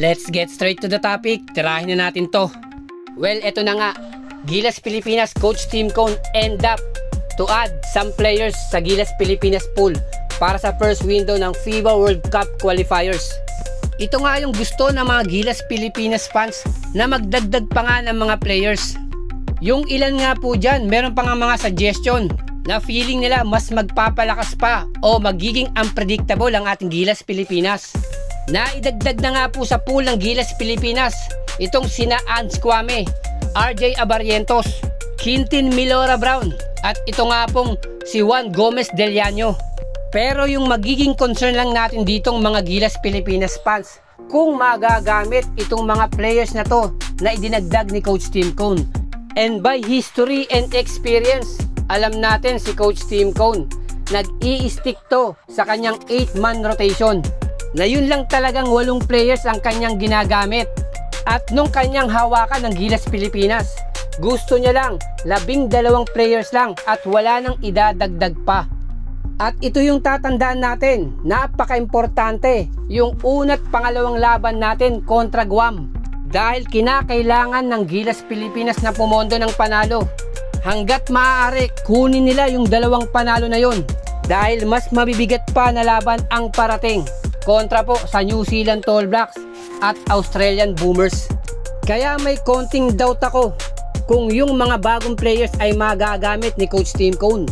Let's get straight to the topic. Tirahin na natin to. Well, eto na nga. Gilas Pilipinas Coach Tim Cone end up to add some players sa Gilas Pilipinas pool para sa first window ng FIBA World Cup qualifiers. Ito nga yung gusto ng mga Gilas Pilipinas fans na magdagdag pa nga ng mga players. Yung ilan nga po dyan, meron pa nga mga suggestion na feeling nila mas magpapalakas pa o magiging unpredictable ang ating Gilas Pilipinas. Naidagdag na nga po sa pool ng Gilas Pilipinas itong sina Ans Kwame, RJ Abarrientos, Quintin Milora Brown at ito nga pong si Juan Gomez Deliano. Pero yung magiging concern lang natin ditong mga Gilas Pilipinas fans kung magagamit itong mga players na to na idinagdag ni Coach Tim Cone. And by history and experience, alam natin si Coach Tim Cone nag-i-stick to sa kanyang 8-man rotation na yun lang talagang 8 players ang kanyang ginagamit. At nung kanyang hawakan ng Gilas Pilipinas, gusto niya lang 12 players lang at wala nang idadagdag pa. At ito yung tatandaan natin, napaka-importante yung una't pangalawang laban natin kontra Guam. Dahil kinakailangan ng Gilas Pilipinas na pumondo ng panalo. Hanggat maaari, kunin nila yung 2 panalo na yon. Dahil mas mabibigat pa na laban ang parating kontra po sa New Zealand Tall Blacks at Australian Boomers. Kaya may konting doubt ako kung yung mga bagong players ay magagamit ni Coach Tim Cone.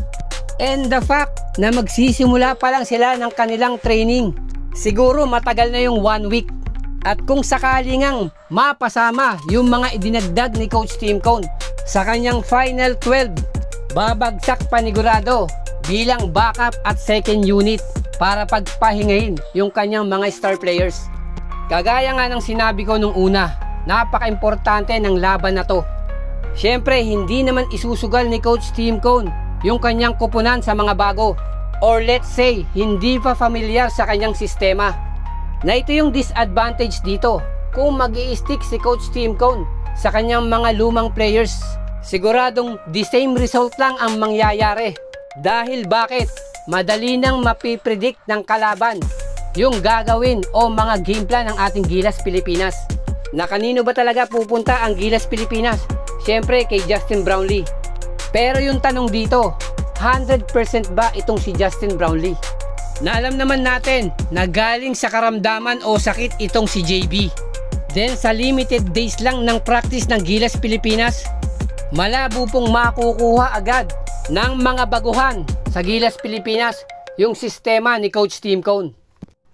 And the fact na magsisimula pa lang sila ng kanilang training, siguro matagal na yung 1 week. At kung sakali ngang mapasama yung mga idinagdag ni Coach Tim Cone sa kanyang Final 12, babagsak panigurado bilang backup at second unit para pagpahingahin yung kanyang mga star players. Kagaya nga ng sinabi ko nung una, napaka-importante ng laban na to. Siyempre, hindi naman isusugal ni Coach Tim Cone yung kanyang kupunan sa mga bago, or let's say, hindi pa familiar sa kanyang sistema. Na ito yung disadvantage dito. Kung mag-i-stick si Coach Tim Cone sa kanyang mga lumang players, siguradong the same result lang ang mangyayari. Dahil bakit? Madali nang mapipredict ng kalaban yung gagawin o mga game plan ng ating Gilas Pilipinas. Na kanino ba talaga pupunta ang Gilas Pilipinas? Siyempre kay Justin Brownlee. Pero yung tanong dito, 100% ba itong si Justin Brownlee? Na alam naman natin na galing sa karamdaman o sakit itong si JB. Then sa limited days lang ng practice ng Gilas Pilipinas, malabo pong makukuha agad ng mga baguhan sa Gilas Pilipinas yung sistema ni Coach Tim Cone.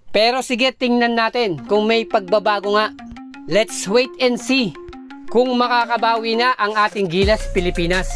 Pero sige, tingnan natin kung may pagbabago nga. Let's wait and see kung makakabawi na ang ating Gilas Pilipinas.